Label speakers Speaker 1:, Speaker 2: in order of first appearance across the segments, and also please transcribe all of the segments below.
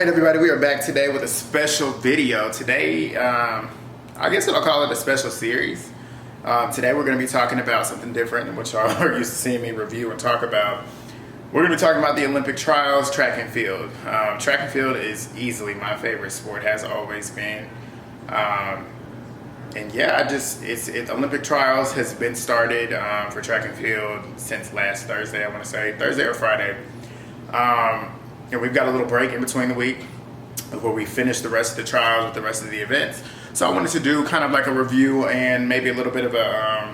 Speaker 1: Hey everybody, we are back today with a special video. Today, I guess I'll call it a special series. Today we're going to be talking about something different than what y'all are used to seeing me review and talk about. We're going to be talking about the Olympic trials, track and field. Track and field is easily my favorite sport, has always been. And yeah, Olympic trials has been started for track and field since last Thursday, I want to say, Thursday or Friday. And we've got a little break in between the week before we finish the rest of the trials with the rest of the events. So I wanted to do kind of like a review and maybe a little bit of a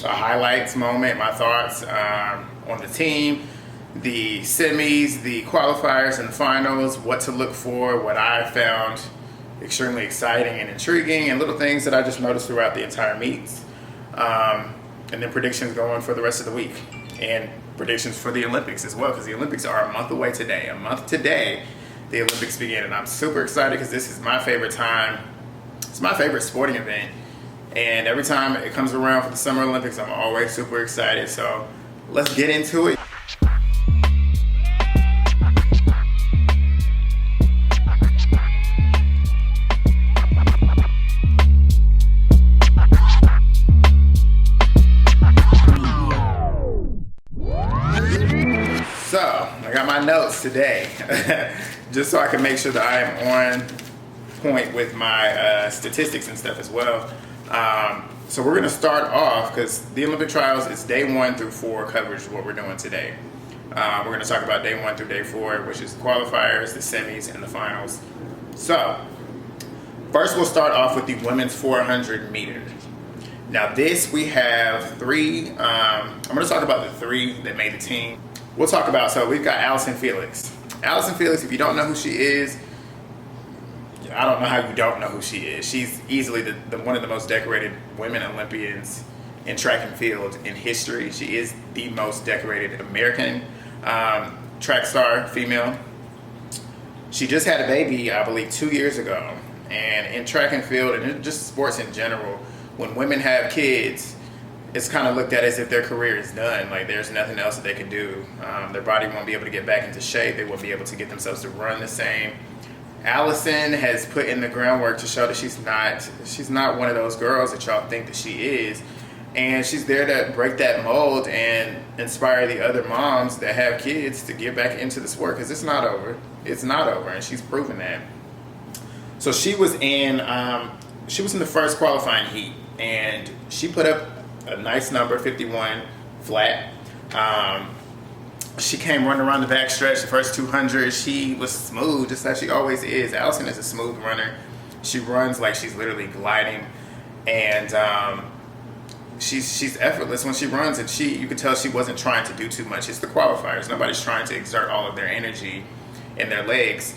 Speaker 1: highlights moment, my thoughts on the team, the semis, the qualifiers, and the finals, what to look for, what I found extremely exciting and intriguing, and little things that I just noticed throughout the entire meets. And then predictions going for the rest of the week. And predictions for the Olympics as well, because the Olympics are a month away today. A month today, the Olympics begin, and I'm super excited because this is my favorite time. It's my favorite sporting event, and every time it comes around for the Summer Olympics, I'm always super excited. So let's get into it. So, I got my notes today, just so I can make sure that I am on point with my statistics and stuff as well. So we're going to start off, because the Olympic trials is day 1 through 4 coverage of what we're doing today. We're going to talk about day 1 through day 4, which is the qualifiers, the semis, and the finals. So, first we'll start off with the women's 400 meters. Now this, we have 3, I'm going to talk about the 3 that made the team. We'll talk about, so we've got Allyson Felix. Allyson Felix, if you don't know who she is, I don't know how you don't know who she is. She's easily one of the most decorated women Olympians in track and field in history. She is the most decorated American track star, female. She just had a baby, I believe, 2 years ago. And in track and field, and just sports in general, when women have kids, it's kind of looked at as if their career is done. Like, there's nothing else that they can do. Their body won't be able to get back into shape. They won't be able to get themselves to run the same. Allyson has put in the groundwork to show that she's not one of those girls that y'all think that she is. And she's there to break that mold and inspire the other moms that have kids to get back into the sport, because it's not over. It's not over, and she's proven that. So she was in the first qualifying heat, and she put up a nice number, 51 flat. She came running around the back stretch, the first 200. She was smooth, just like she always is. Allyson is a smooth runner. She runs like she's literally gliding, and she's effortless when she runs. And you could tell she wasn't trying to do too much. It's the qualifiers. Nobody's trying to exert all of their energy in their legs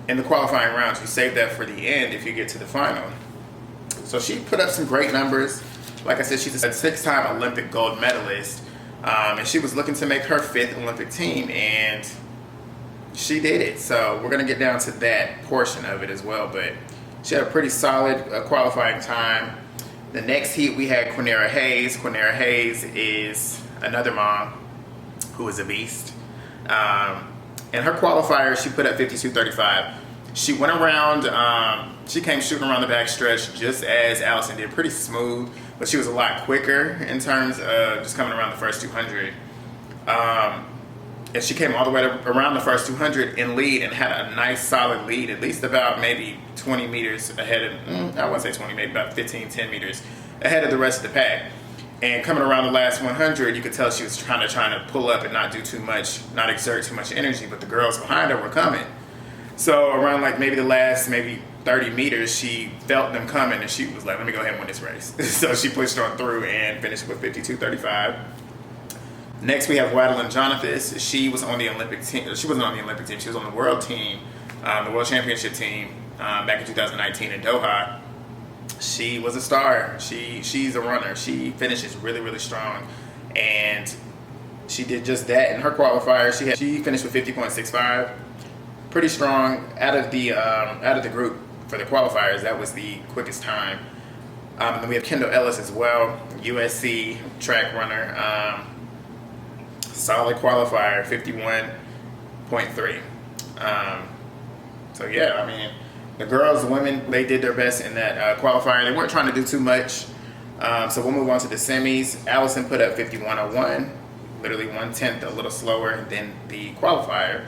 Speaker 1: in the qualifying rounds. You save that for the end if you get to the final. So she put up some great numbers. Like I said, she's a 6-time Olympic gold medalist, and she was looking to make her 5th Olympic team, and she did it. So we're going to get down to that portion of it as well, but she had a pretty solid qualifying time. The next heat, we had Quanera Hayes. Quanera Hayes is another mom who is a beast. And her qualifier, she put up 52.35. She went around, she came shooting around the back stretch just as Allyson did, pretty smooth, but she was a lot quicker in terms of just coming around the first 200. And she came all the way around the first 200 in lead and had a nice solid lead, at least about maybe 20 meters ahead of, I wouldn't say 20, maybe about 15, 10 meters ahead of the rest of the pack. And coming around the last 100, you could tell she was trying to pull up and not do too much, not exert too much energy, but the girls behind her were coming. So around like maybe the last 30 meters, she felt them coming, and she was like, let me go ahead and win this race. So she pushed on through and finished with 52.35. Next, we have Wadeline Jonathas. She was on the Olympic team. She wasn't on the Olympic team. She was on the world team, the world championship team back in 2019 in Doha. She was a star. She's a runner. She finishes really, really strong, and she did just that in her qualifier. She finished with 50.65. Pretty strong out of the group for the qualifiers. That was the quickest time. Then we have Kendall Ellis as well, USC track runner. Solid qualifier, 51.3. So yeah, I mean, the girls, the women, they did their best in that qualifier. They weren't trying to do too much. So we'll move on to the semis. Allyson put up 51.01, literally 1/10 a little slower than the qualifier.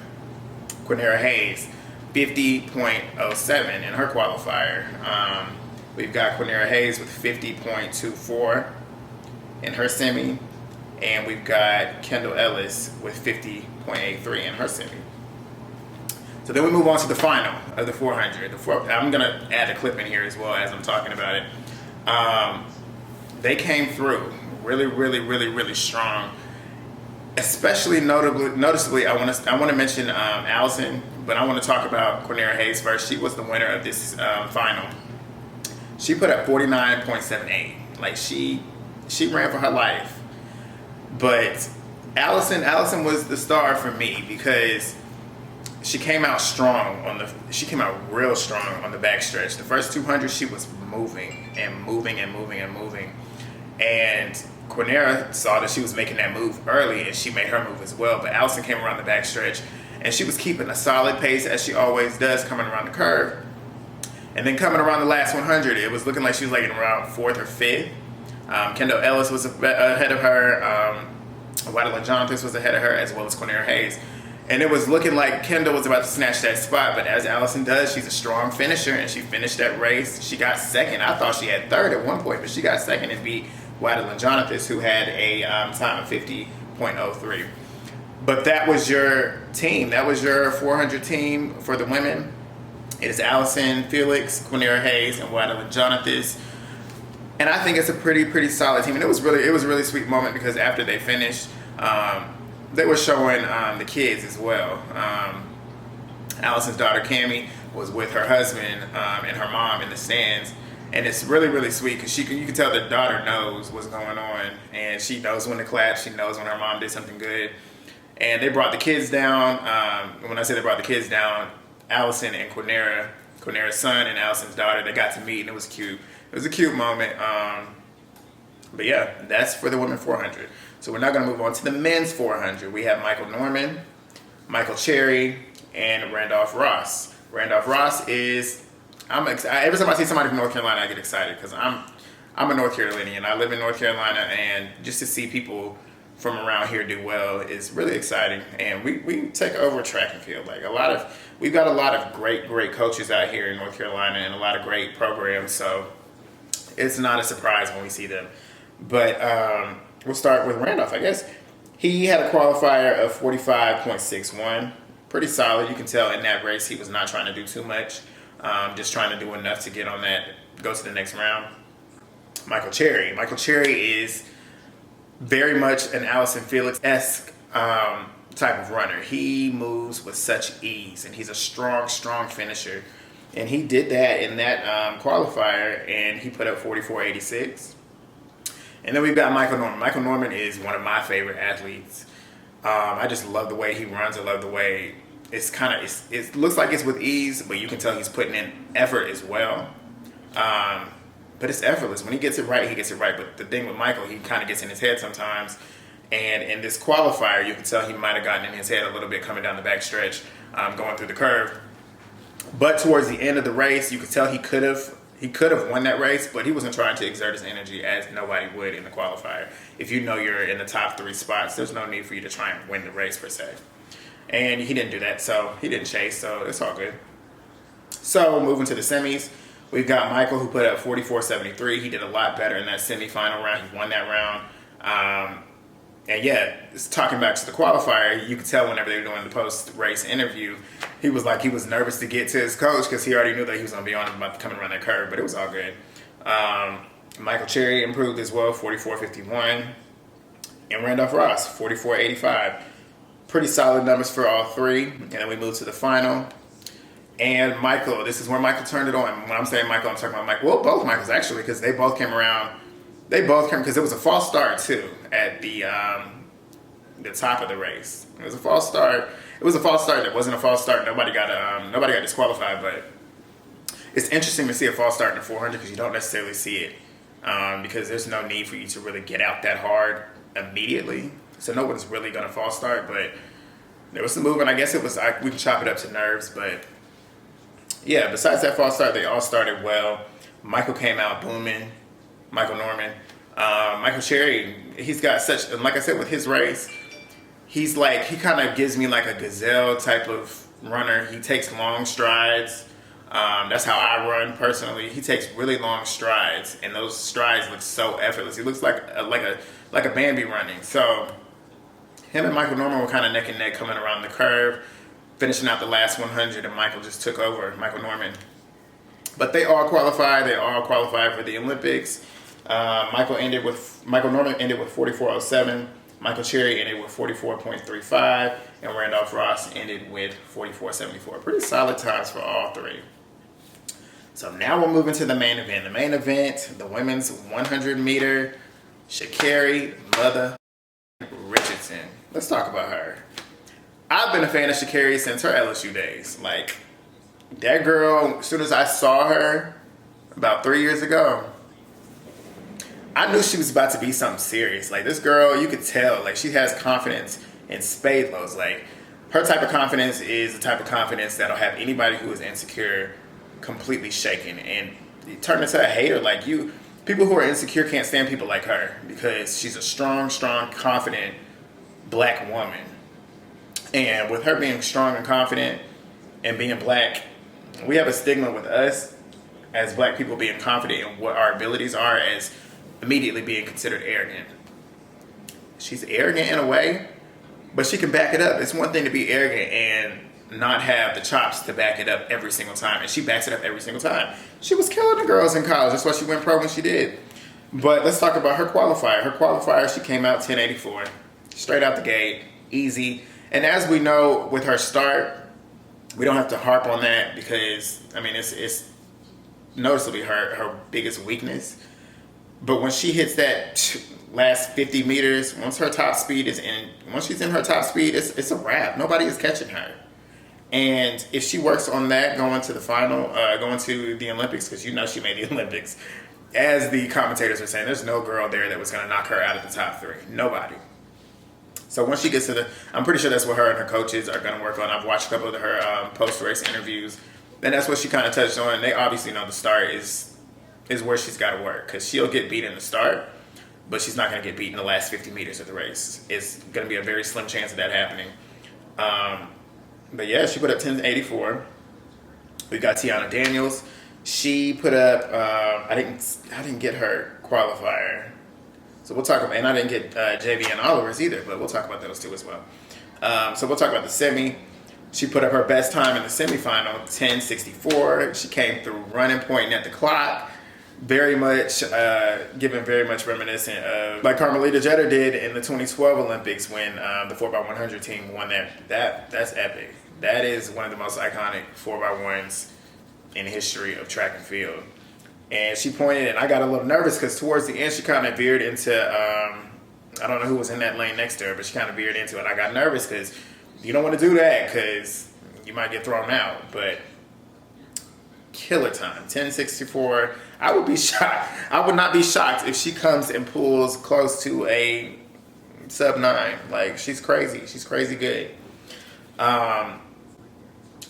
Speaker 1: Quanera Hayes, 50.07 in her qualifier. We've got Quanera Hayes with 50.24 in her semi. And we've got Kendall Ellis with 50.83 in her semi. So then we move on to the final of the 400. I'm going to add a clip in here as well as I'm talking about it. They came through really strong. Especially noticeably, I want to mention Allyson, but I want to talk about Quanera Hayes first. She was the winner of this final. She put up 49.78. Like she ran for her life. But Allyson was the star for me because she came out strong real strong on the backstretch. The first 200, she was moving. And Quanera saw that she was making that move early, and she made her move as well. But Allyson came around the backstretch, and she was keeping a solid pace as she always does, coming around the curve. And then coming around the last 100, it was looking like she was like in around 4th or 5th. Kendall Ellis was ahead of her. Wadeline Jonathas was ahead of her, as well as Quanera Hayes. And it was looking like Kendall was about to snatch that spot, but as Allyson does, she's a strong finisher, and she finished that race. She got second. I thought she had third at one point, but she got second and beat Wadeline Jonathas, who had a time of 50.03. But that was your team. That was your 400 team for the women. It is Allyson Felix, Quanera Hayes, and Wadeline Jonathas. And I think it's a pretty solid team. And it was a really sweet moment because after they finished, they were showing the kids as well. Allyson's daughter Keni was with her husband and her mom in the stands, and it's really sweet because you can tell the daughter knows what's going on, and she knows when to clap. She knows when her mom did something good, and they brought the kids down. When I say they brought the kids down, Allyson and Quanera's son and Allyson's daughter, they got to meet, and it was cute. It was a cute moment. But yeah, that's for the women 400. So we're now going to move on to the men's 400. We have Michael Norman, Michael Cherry, and Randolph Ross. Randolph Ross is, every time I see somebody from North Carolina, I get excited because I'm a North Carolinian. I live in North Carolina, and just to see people from around here do well is really exciting. And we take over track and field. We've got a lot of great coaches out here in North Carolina and a lot of great programs. So it's not a surprise when we see them. But we'll start with Randolph, I guess. He had a qualifier of 45.61. Pretty solid. You can tell in that race he was not trying to do too much. Just trying to do enough to get on that, go to the next round. Michael Cherry. Michael Cherry is very much an Allyson Felix-esque type of runner. He moves with such ease, and he's a strong finisher. And he did that in that qualifier, and he put up 44.86. And then we've got Michael Norman. Michael Norman is one of my favorite athletes. I just love the way he runs. I love the way it looks like it's with ease, but you can tell he's putting in effort as well. But it's effortless. When he gets it right, he gets it right. But the thing with Michael, he kind of gets in his head sometimes. And in this qualifier, you can tell he might have gotten in his head a little bit coming down the backstretch, going through the curve. But towards the end of the race, you could tell he could have won that race, but he wasn't trying to exert his energy as nobody would in the qualifier. If you know you're in the top 3 spots, there's no need for you to try and win the race per se. And he didn't do that, so he didn't chase, so it's all good. So moving to the semis, we've got Michael who put up 44.73. He did a lot better in that semifinal round. He won that round. And yeah, talking back to the qualifier, you could tell whenever they were doing the post-race interview, he was nervous to get to his coach because he already knew that he was going to be on him about to come around that curve, but it was all good. Michael Cherry improved as well, 44.51. And Randolph Ross, 44.85. Pretty solid numbers for all three. And then we move to the final. And Michael, this is where Michael turned it on. When I'm saying Michael, I'm talking about Michael. Well, both Michaels actually, because they both came around. Because it was a false start too at the top of the race. It was a false start. It was a false start that wasn't a false start. Nobody got disqualified, but it's interesting to see a false start in the 400 because you don't necessarily see it because there's no need for you to really get out that hard immediately. So no one's really going to false start, but there was some movement. I guess it was we can chop it up to nerves, but yeah, besides that false start, they all started well. Michael came out booming. Michael Norman. Michael Cherry, he's got such, and like I said, with his race, he's like, he kind of gives me like a gazelle type of runner. He takes long strides. That's how I run personally. He takes really long strides, and those strides look so effortless. He looks like a Bambi running. So him and Michael Norman were kind of neck and neck coming around the curve, finishing out the last 100, and Michael just took over, Michael Norman. But they all qualified. They all qualified for the Olympics. Michael Norman ended with 44.07. Michael Cherry ended with 44.35, and Randolph Ross ended with 44.74. Pretty solid times for all three. So now we're moving to the main event. The main event, the women's 100-meter, Sha'Carri Richardson. Let's talk about her. I've been a fan of Sha'Carri since her LSU days. Like, that girl, as soon as I saw her about 3 years ago, I knew she was about to be something serious. Like, this girl, you could tell, like, she has confidence in spade loads. Like, her type of confidence is the type of confidence that'll have anybody who is insecure completely shaken and turn into a hater. Like, people who are insecure can't stand people like her because she's a strong, confident black woman. And with her being strong and confident and being black, we have a stigma with us as black people being confident in what our abilities are as immediately being considered arrogant. She's arrogant in a way, but she can back it up. It's one thing to be arrogant and not have the chops to back it up every single time, and she backs it up every single time. She was killing the girls in college. That's why she went pro when she did. But let's talk about her qualifier. Her qualifier, she came out 10.84, straight out the gate, easy. And as we know with her start, we don't have to harp on that because, I mean, it's noticeably her biggest weakness. But when she hits that last 50 meters, once her top speed is in, once she's in her top speed, it's a wrap. Nobody is catching her. And if she works on that going to the final, going to the Olympics, because you know she made the Olympics, as the commentators are saying, there's no girl there that was going to knock her out of the top three. Nobody. So once she gets to I'm pretty sure that's what her and her coaches are going to work on. I've watched a couple of her post-race interviews, and that's what she kind of touched on. They obviously know the start is where she's got to work, because she'll get beat in the start, but she's not going to get beat in the last 50 meters of the race. It's going to be a very slim chance of that happening. But yeah, she put up 10.84. We got Teahna Daniels. She put up, I didn't get her qualifier. So we'll talk about, and I didn't get Javianne Oliver's either, but we'll talk about those two as well. So we'll talk about the semi. She put up her best time in the semifinal, 10.64. She came through running, pointing at the clock. Very much, given very much reminiscent of like Carmelita Jeter did in the 2012 Olympics when the 4x100 team won that. That's epic. That is one of the most iconic 4x1s in the history of track and field. And she pointed, and I got a little nervous because towards the end she kind of veered into, I don't know who was in that lane next to her, but she kind of veered into it. I got nervous because you don't want to do that because you might get thrown out. But killer time, 10.64. I would be shocked. I would not be shocked if she comes and pulls close to a sub 9. Like, she's crazy. She's crazy good.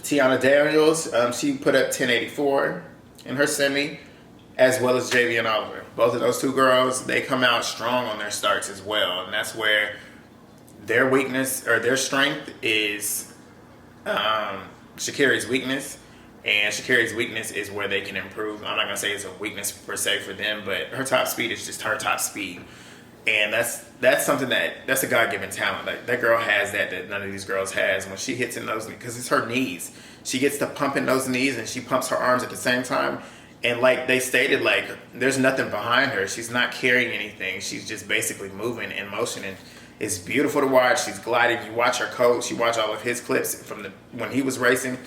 Speaker 1: Teahna Daniels, she put up 10.84 in her semi, as well as Javianne Oliver. Both of those two girls, they come out strong on their starts as well. And that's where their weakness, or their strength, is Sha'Carri's weakness. And Sha'Carri's weakness is where they can improve. I'm not going to say it's a weakness per se for them, but her top speed is just her top speed. And that's something that's a God-given talent. Like, that girl has that none of these girls has. When she hits in those, because it's her knees. She gets to pump in those knees and she pumps her arms at the same time. And like they stated, like, there's nothing behind her. She's not carrying anything. She's just basically moving in motion. And it's beautiful to watch. She's gliding. You watch her coach. You watch all of his clips from when he was racing.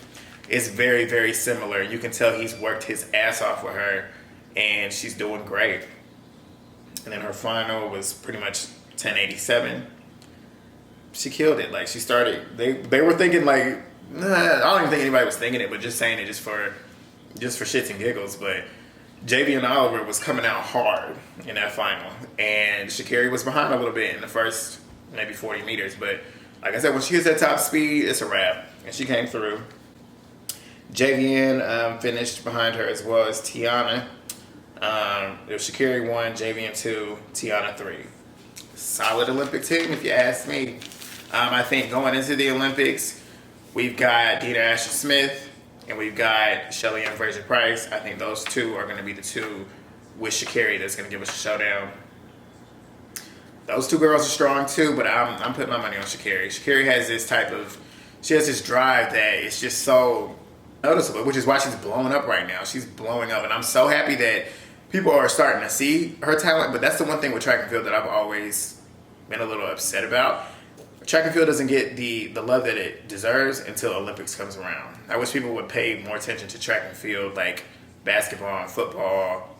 Speaker 1: It's very, very similar. You can tell he's worked his ass off with her, and she's doing great. And then her final was pretty much 10.87. She killed it. Like, she started, they were thinking, like, I don't even think anybody was thinking it, but just saying it just for shits and giggles. But Javianne Oliver was coming out hard in that final, and Sha'Carri was behind a little bit in the first maybe 40 meters. But like I said, when she hits that top speed, it's a wrap. And she came through. Javianne finished behind her as well as Teahna. It was Sha'Carri 1, Javianne 2, Teahna 3. Solid Olympic team, if you ask me. I think going into the Olympics, we've got Deana Asher-Smith and we've got Shelly Ann Fraser-Price. I think those two are going to be the two with Sha'Carri that's going to give us a showdown. Those two girls are strong too, but I'm putting my money on Sha'Carri. Sha'Carri has this drive that is just so noticeable, which is why she's blowing up right now. She's blowing up, and I'm so happy that people are starting to see her talent. But that's the one thing with track and field that I've always been a little upset about. Track and field doesn't get the love that it deserves until Olympics comes around. I wish people would pay more attention to track and field, like basketball and football.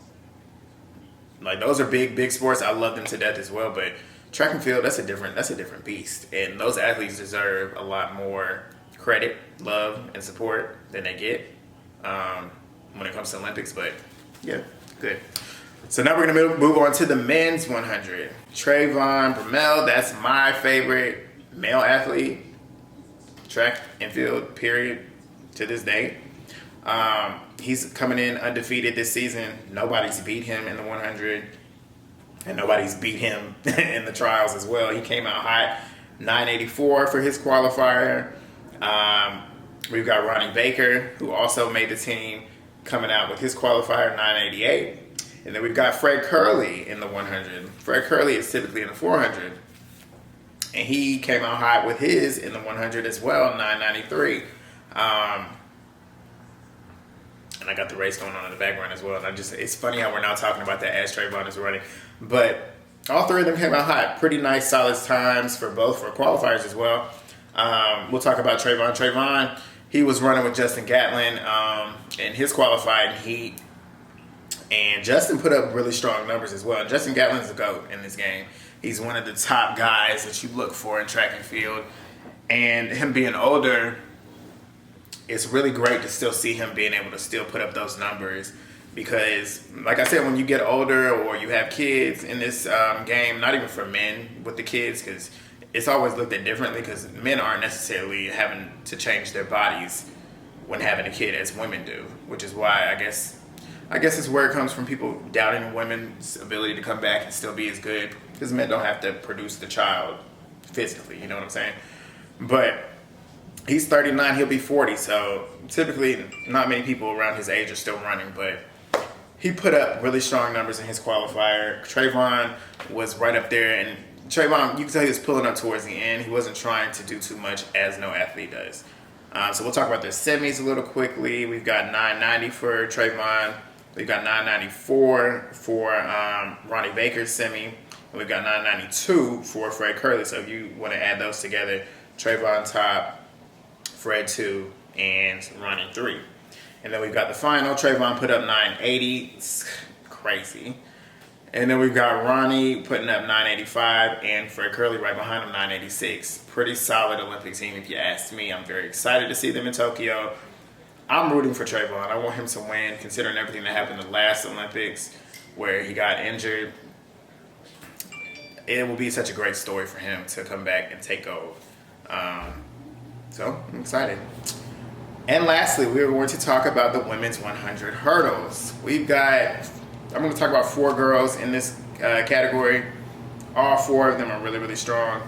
Speaker 1: Like, those are big sports. I love them to death as well. But track and field, that's a different beast. And those athletes deserve a lot more credit, love, and support than they get when it comes to Olympics. But yeah, good. So now we're gonna move on to the men's 100. Trayvon Brommell, that's my favorite male athlete, track and field, period, to this day. He's coming in undefeated this season. Nobody's beat him in the 100, and nobody's beat him in the trials as well. He came out hot, 984 for his qualifier. We've got Ronnie Baker, who also made the team, coming out with his qualifier, 988. And then we've got Fred Kerley in the 100. Fred Kerley is typically in the 400. And he came out hot with his in the 100 as well, 993. And I got the race going on in the background as well. And it's funny how we're now talking about that as Trayvon is running. But all three of them came out hot. Pretty nice, solid times for qualifiers as well. We'll talk about Trayvon. Trayvon, he was running with Justin Gatlin in his qualifying heat. And Justin put up really strong numbers as well. Justin Gatlin's the GOAT in this game. He's one of the top guys that you look for in track and field. And him being older, it's really great to still see him being able to still put up those numbers. Because, like I said, when you get older or you have kids in this game, not even for men with the kids, because it's always looked at differently, because men aren't necessarily having to change their bodies when having a kid as women do, which is why I guess it's where it comes from, people doubting women's ability to come back and still be as good, because men don't have to produce the child physically, you know what I'm saying? But he's 39, he'll be 40, so typically not many people around his age are still running, but he put up really strong numbers in his qualifier. Trayvon was right up there, and Trayvon, you can tell he was pulling up towards the end. He wasn't trying to do too much, as no athlete does. So we'll talk about the semis a little quickly. We've got 990 for Trayvon. We've got 994 for Ronnie Baker's semi. And we've got 992 for Fred Kerley. So if you want to add those together, Trayvon top, Fred 2, and Ronnie 3. And then we've got the final. Trayvon put up 980. It's crazy. And then we've got Ronnie putting up 985 and Fred Kerley right behind him, 986. Pretty solid Olympic team if you ask me. I'm very excited to see them in Tokyo. I'm rooting for Trayvon. I want him to win, considering everything that happened in the last Olympics where he got injured. It will be such a great story for him to come back and take gold. So I'm excited. And lastly, we're going to talk about the women's 100 hurdles. I'm going to talk about 4 girls in this category. All 4 of them are really, really strong.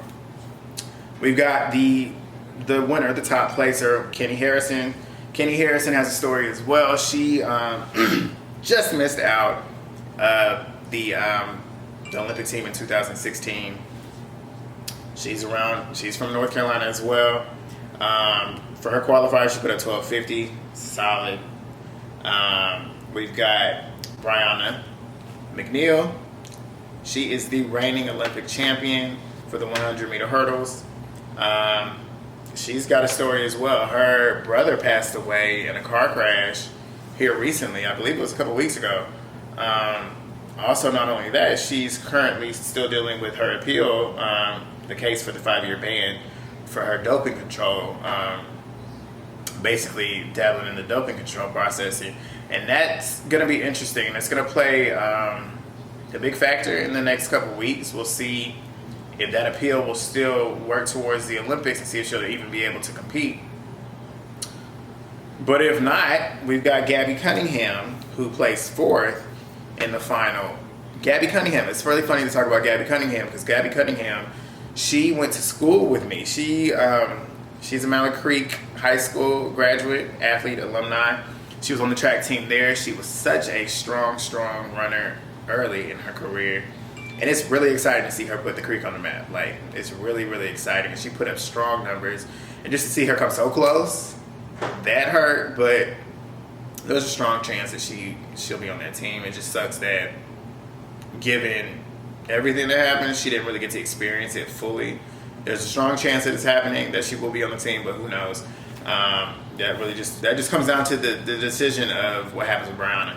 Speaker 1: We've got the winner, the top placer, Keni Harrison. Keni Harrison has a story as well. She just missed out the Olympic team in 2016. She's from North Carolina as well. For her qualifier, she put up 1250, solid. We've got Brianna McNeal. She is the reigning Olympic champion for the 100-meter hurdles. She's got a story as well. Her brother passed away in a car crash here recently. I believe it was a couple weeks ago. Also, not only that, she's currently still dealing with her appeal, the case for the 5-year ban for her doping control, basically dabbling in the doping control process. And that's going to be interesting. And it's going to play a big factor in the next couple weeks. We'll see if that appeal will still work towards the Olympics and see if she'll even be able to compete. But if not, we've got Gabby Cunningham, who placed 4th in the final. Gabby Cunningham, it's really funny to talk about Gabby Cunningham because Gabby Cunningham, she went to school with me. She's a Mallard Creek High School graduate, athlete, alumni. She was on the track team there. She was such a strong runner early in her career. And it's really exciting to see her put the Creek on the map. Like, it's really, really exciting. And she put up strong numbers. And just to see her come so close, that hurt, but there's a strong chance that she'll be on that team. It just sucks that given everything that happened, she didn't really get to experience it fully. There's a strong chance that it's happening, that she will be on the team, but who knows? That just comes down to the decision of what happens with Brianna.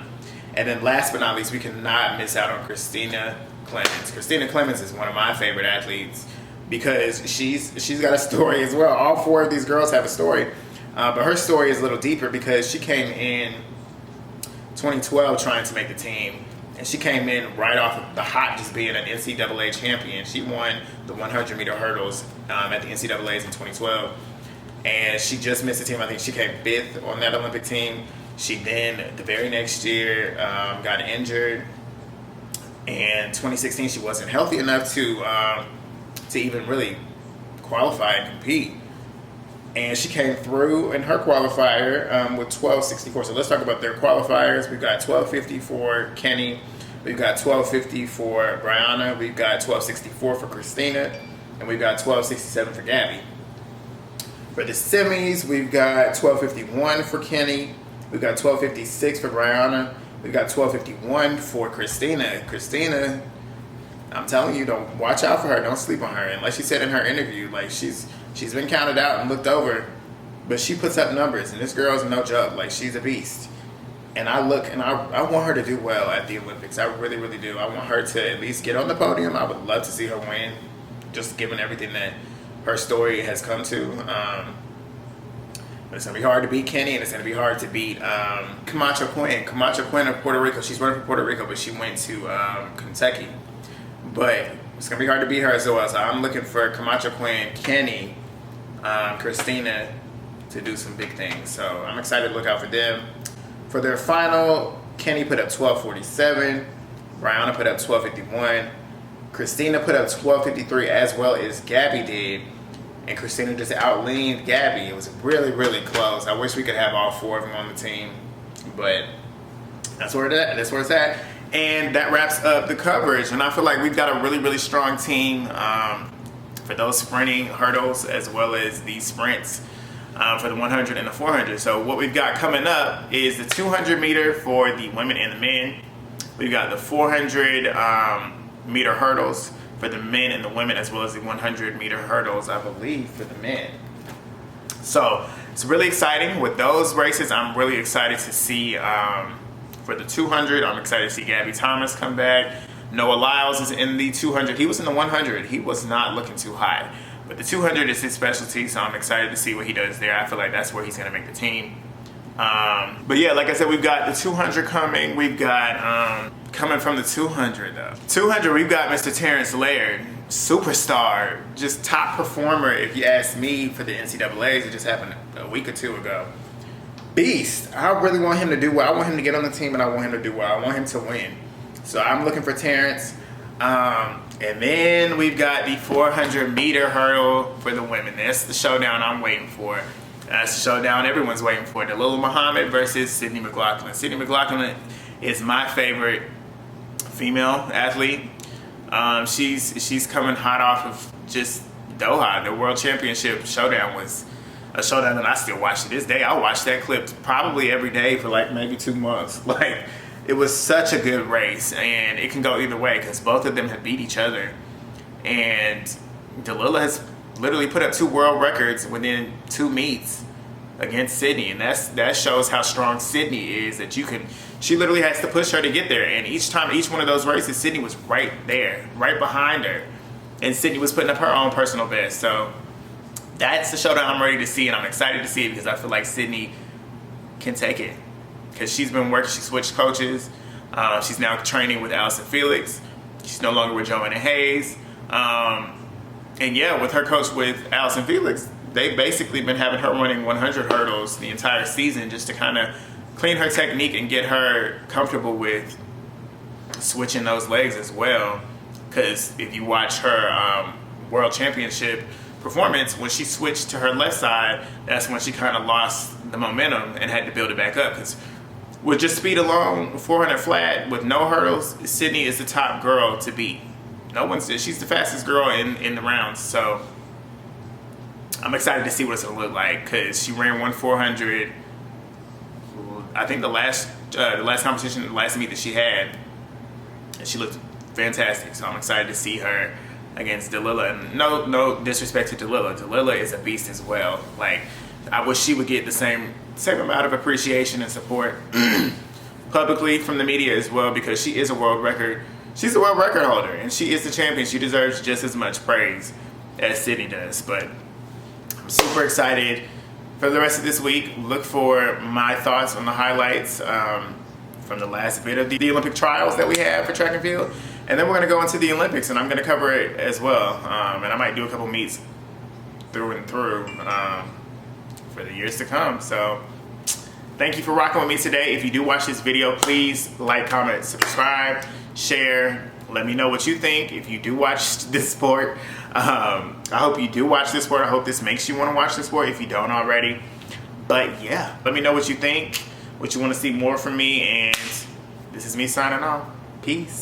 Speaker 1: And then last but not least, we cannot miss out on Christina Clemons. Christina Clemons is one of my favorite athletes because she's got a story as well. All 4 of these girls have a story. But her story is a little deeper because she came in 2012 trying to make the team. And she came in right off of the hot just being an NCAA champion. She won the 100-meter hurdles at the NCAAs in 2012. And she just missed the team. I think she came 5th on that Olympic team. She then, the very next year, got injured. And 2016, she wasn't healthy enough to even really qualify and compete. And she came through in her qualifier with 12:64. So let's talk about their qualifiers. We've got 12:50 for Keni. We've got 12:50 for Brianna. We've got 12:64 for Christina. And we've got 12:67 for Gabby. For the semis, we've got 12:51 for Keni. We've got 12:56 for Brianna. We've got 12:51 for Christina. Christina, I'm telling you, don't watch out for her. Don't sleep on her. And like she said in her interview, like she's been counted out and looked over, but she puts up numbers, and this girl's no joke. Like, she's a beast. And I want her to do well at the Olympics. I really, really do. I want her to at least get on the podium. I would love to see her win, just given everything that her story has come to. But it's going to be hard to beat Keni, and it's going to be hard to beat Camacho Quinn. Camacho Quinn of Puerto Rico. She's running for Puerto Rico, but she went to Kentucky. But it's going to be hard to beat her as well. So I'm looking for Camacho Quinn, Keni, Christina to do some big things. So I'm excited to look out for them. For their final, Keni put up 12:47. Brianna put up 12:51. Christina put up 12:53 as well as Gabby did. And Christina just outleaned Gabby. It was really, really close. I wish we could have all 4 of them on the team. But that's where it's at. And that wraps up the coverage. And I feel like we've got a really, really strong team for those sprinting hurdles as well as the sprints for the 100 and the 400. So what we've got coming up is the 200 meter for the women and the men. We've got the 400 meter hurdles for the men and the women, as well as the 100 meter hurdles, I believe, for the men. So it's really exciting with those races. I'm really excited to see for the 200. I'm excited to see Gabby Thomas come back. Noah Lyles is in the 200. He was in the 100. He was not looking too high. But the 200 is his specialty, so I'm excited to see what he does there. I feel like that's where he's going to make the team. But yeah, like I said, we've got the 200 coming. We've got, coming from the 200 though. 200, we've got Mr. Terrence Laird, superstar, just top performer if you ask me for the NCAAs. It just happened a week or 2 ago. Beast. I really want him to do well. I want him to get on the team and I want him to do well. I want him to win. So I'm looking for Terrence. And then we've got the 400 meter hurdle for the women. That's the showdown I'm waiting for. That's the showdown everyone's waiting for. Dalilah Muhammad versus Sydney McLaughlin. Sydney McLaughlin is my favorite female athlete. She's coming hot off of just Doha. The World Championship showdown was a showdown that I still watch to this day. I watch that clip probably every day for like maybe 2 months. Like, it was such a good race, and it can go either way because both of them have beat each other. And Dalilah has literally put up 2 world records within 2 meets against Sydney, and that shows how strong Sydney is. That she literally has to push her to get there. And each one of those races, Sydney was right there, right behind her, and Sydney was putting up her own personal best. So that's the showdown I'm ready to see, and I'm excited to see it because I feel like Sydney can take it. Because she's been working, she switched coaches. She's now training with Allyson Felix. She's no longer with Javianne Hayes. And yeah, with her coach with Allyson Felix, they've basically been having her running 100 hurdles the entire season just to kind of clean her technique and get her comfortable with switching those legs as well. Because if you watch her World Championship performance, when she switched to her left side, that's when she kind of lost the momentum and had to build it back up. Because with just speed alone, 400 flat with no hurdles, Sydney is the top girl to beat. No one's, she's the fastest girl in the rounds. So I'm excited to see what it's gonna look like, because she ran 1/400. I think the last competition, the last meet that she had, and she looked fantastic. So I'm excited to see her against Delilah. And no disrespect to Delilah. Delilah is a beast as well. Like, I wish she would get the same amount of appreciation and support publicly from the media as well, because she is a world record. She's a world record holder, and she is the champion. She deserves just as much praise as Sydney does. But I'm super excited for the rest of this week. Look for my thoughts on the highlights from the last bit of the Olympic trials that we have for track and field. And then we're going to go into the Olympics, and I'm going to cover it as well. And I might do a couple meets through and through for the years to come. So thank you for rocking with me today. If you do watch this video, please like, comment, subscribe, share. Let me know what you think if you do watch this sport. I hope you do watch this sport. I hope this makes you want to watch this sport if you don't already. But yeah, let me know what you think, what you want to see more from me. And this is me signing off. Peace.